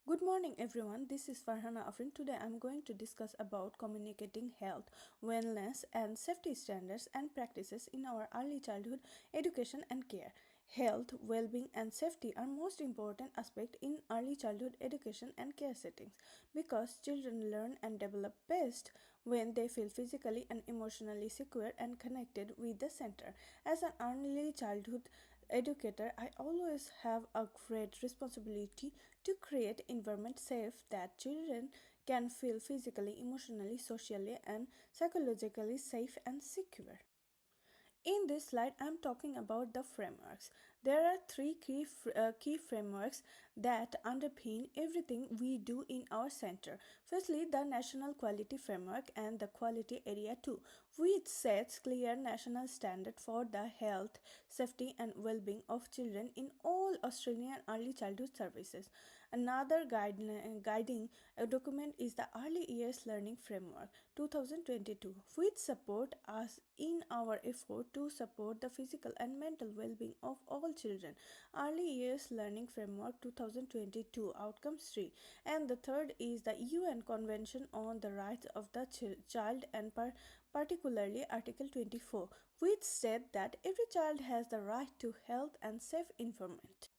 Good morning everyone, this is Farhana Afrin. Today I am going to discuss about communicating health, wellness and safety standards and practices in our early childhood education and care. Health, well-being and safety are most important aspect in early childhood education and care settings because children learn and develop best when they feel physically and emotionally secure and connected with the center. As an early childhood educator, I always have a great responsibility to create environment safe that children can feel physically, emotionally, socially and psychologically safe and secure. In this slide, I am talking about the frameworks. There are three key frameworks that underpin everything we do in our center. Firstly, the National Quality Framework and the Quality Area 2, which sets clear national standard for the health, safety and well-being of children in all Australian early childhood services. Another guiding document is the Early Years Learning Framework 2022, which support us in our effort to support the physical and mental well-being of all children. Early Years Learning Framework 2022 Outcomes 3, and the third is the UN Convention on the Rights of the Child and particularly Article 24, which said that every child has the right to health and safe environment.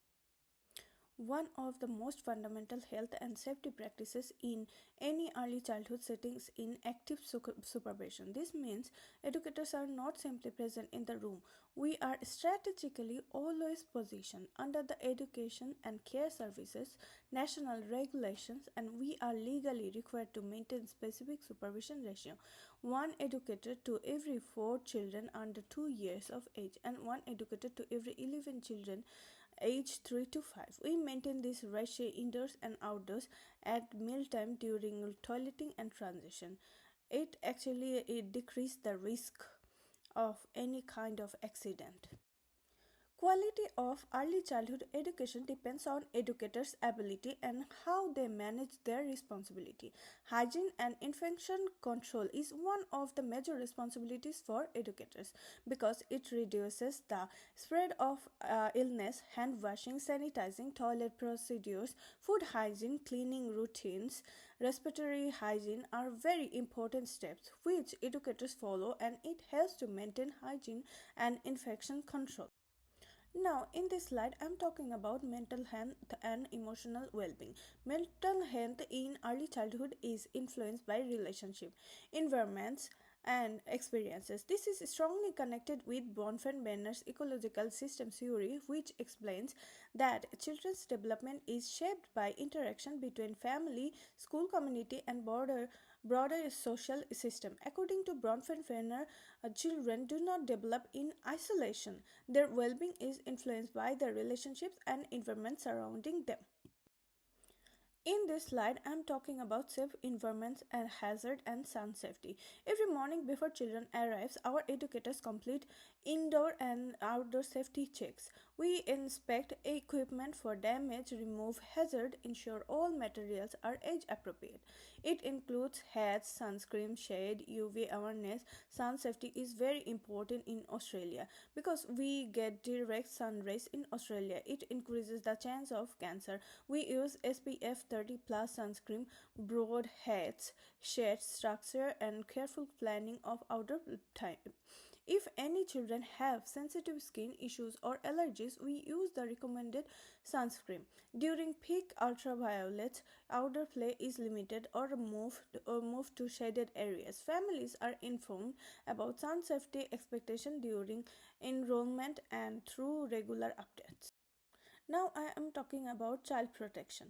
One of the most fundamental health and safety practices in any early childhood settings in active supervision. This means educators are not simply present in the room. We are strategically always positioned under the education and care services, national regulations, and we are legally required to maintain specific supervision ratio. One educator to every 4 children under 2 years of age and one educator to every 11 children aged 3 to 5. We maintain this ratio indoors and outdoors at mealtime during toileting and transition. It decreases the risk of any kind of accident. Quality of early childhood education depends on educators' ability and how they manage their responsibility. Hygiene and infection control is one of the major responsibilities for educators because it reduces the spread of illness. Hand washing, sanitizing, toilet procedures, food hygiene, cleaning routines, respiratory hygiene are very important steps which educators follow, and it helps to maintain hygiene and infection control. Now, in this slide, I'm talking about mental health and emotional well-being. Mental health in early childhood is influenced by relationship, environments, and experiences. This is strongly connected with Bronfenbrenner's ecological system theory, which explains that children's development is shaped by interaction between family, school community, and broader social system. According to Bronfenbrenner, children do not develop in isolation. Their well-being is influenced by the relationships and environment surrounding them. In this slide, I am talking about safe environments and hazard and sun safety. Every morning before children arrives, our educators complete indoor and outdoor safety checks. We inspect equipment for damage, remove hazard, ensure all materials are age appropriate. It includes hats, sunscreen, shade, UV awareness. Sun safety is very important in Australia because we get direct sun rays in Australia. It increases the chance of cancer. We use SPF 30 plus sunscreen, broad hats, shade structure, and careful planning of outdoor time. If any children have sensitive skin issues or allergies, we use the recommended sunscreen. During peak ultraviolet, outdoor play is limited or moved to shaded areas. Families are informed about sun safety expectation during enrollment and through regular updates. Now I am talking about child protection.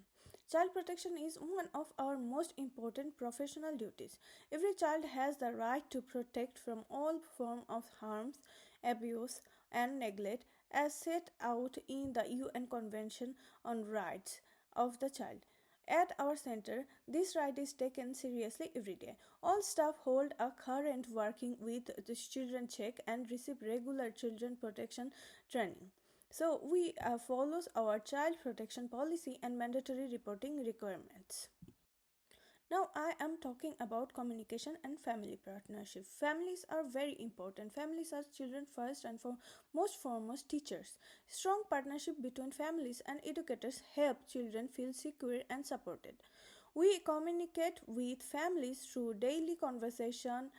Child protection is one of our most important professional duties. Every child has the right to protect from all form of harms, abuse and neglect as set out in the UN Convention on Rights of the Child. At our center, this right is taken seriously every day. All staff hold a current working with the children check and receive regular children protection training. So we follows our child protection policy and mandatory reporting requirements. Now I am talking about communication and family partnership. Families are very important. Families are children first and most foremost teachers. Strong partnership between families and educators help children feel secure and supported. We communicate with families through daily conversation,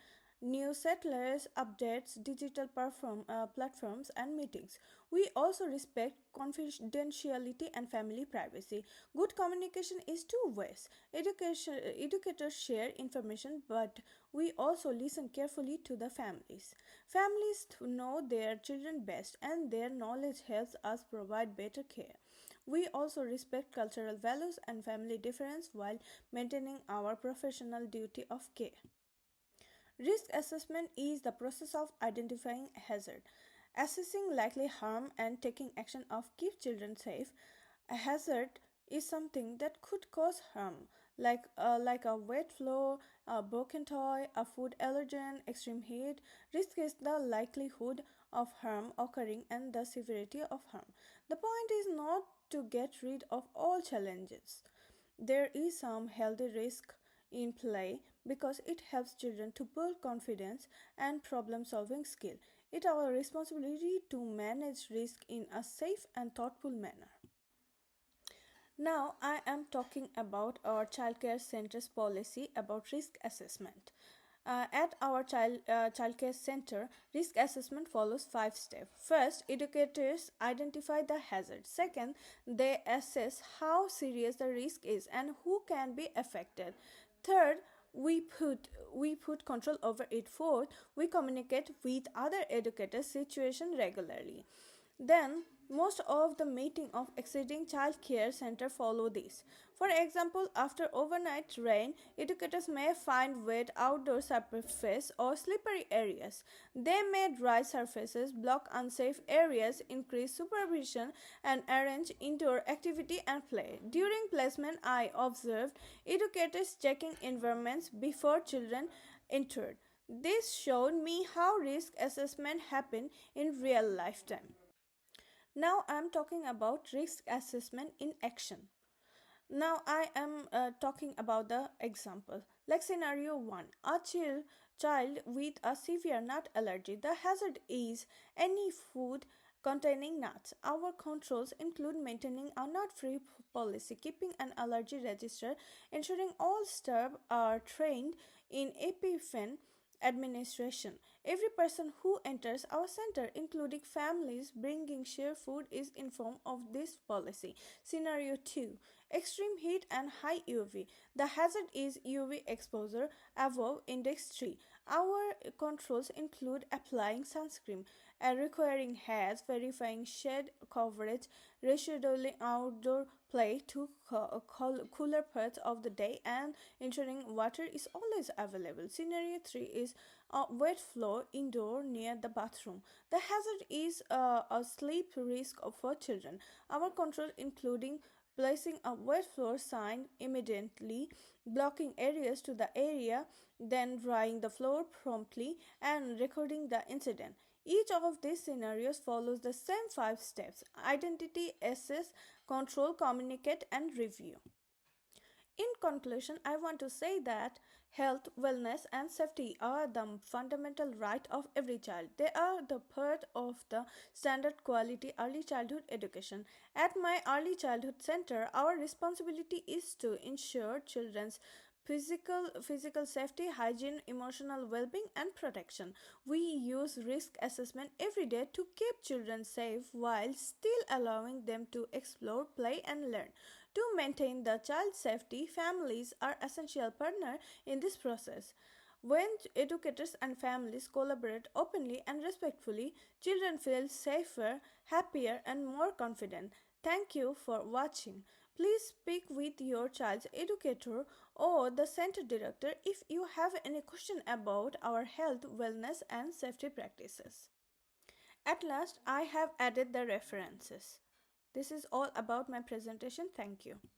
newsletters, updates, digital platforms, and meetings. We also respect confidentiality and family privacy. Good communication is two ways. Educators share information, but we also listen carefully to the families. Families know their children best, and their knowledge helps us provide better care. We also respect cultural values and family difference while maintaining our professional duty of care. Risk assessment is the process of identifying hazard, assessing likely harm, and taking action of keep children safe. A hazard is something that could cause harm, like a wet floor, a broken toy, a food allergen, extreme heat. Risk is the likelihood of harm occurring and the severity of harm. The point is not to get rid of all challenges. There is some healthy risk in play because it helps children to build confidence and problem solving skill. It is our responsibility to manage risk in a safe and thoughtful manner. Now I am talking about our childcare center's policy about risk assessment. At our childcare center, risk assessment follows 5 steps. First, educators identify the hazard. Second, they assess how serious the risk is and who can be affected. Third, we put control over it. Fourth, we communicate with other educators situation regularly. Then, most of the meeting of existing child care center follow this. For example, after overnight rain, educators may find wet outdoor surfaces or slippery areas. They may dry surfaces, block unsafe areas, increase supervision, and arrange indoor activity and play. During placement, I observed educators checking environments before children entered. This showed me how risk assessment happened in real lifetime. Now I am talking about risk assessment in action. Now I am talking about the example. Like scenario 1, a child with a severe nut allergy. The hazard is any food containing nuts. Our controls include maintaining a nut-free policy, keeping an allergy register, ensuring all staff are trained in EpiPen administration. Every person who enters our center, including families bringing share food, is informed of this policy. Scenario 2, extreme heat and high UV. The hazard is UV exposure above index 3. Our controls include applying sunscreen, requiring hats, verifying shade coverage, rescheduling outdoor play to cooler parts of the day, and ensuring water is always available. Scenario 3 is a wet floor indoor near the bathroom. The hazard is a sleep risk for children. Our control including placing a wet floor sign immediately, blocking areas to the area, then drying the floor promptly, and recording the incident. Each of these scenarios follows the same 5 steps: identity, assess, control, communicate, and review. In conclusion, I want to say that health, wellness, and safety are the fundamental right of every child. They are the part of the standard quality early childhood education. At my early childhood center, our responsibility is to ensure children's physical safety, hygiene, emotional well-being, and protection. We use risk assessment every day to keep children safe while still allowing them to explore, play, and learn. To maintain the child's safety, families are essential partner in this process. When educators and families collaborate openly and respectfully, children feel safer, happier, and more confident. Thank you for watching. Please speak with your child's educator or the center director if you have any question about our health, wellness, and safety practices. At last, I have added the references. This is all about my presentation. Thank you.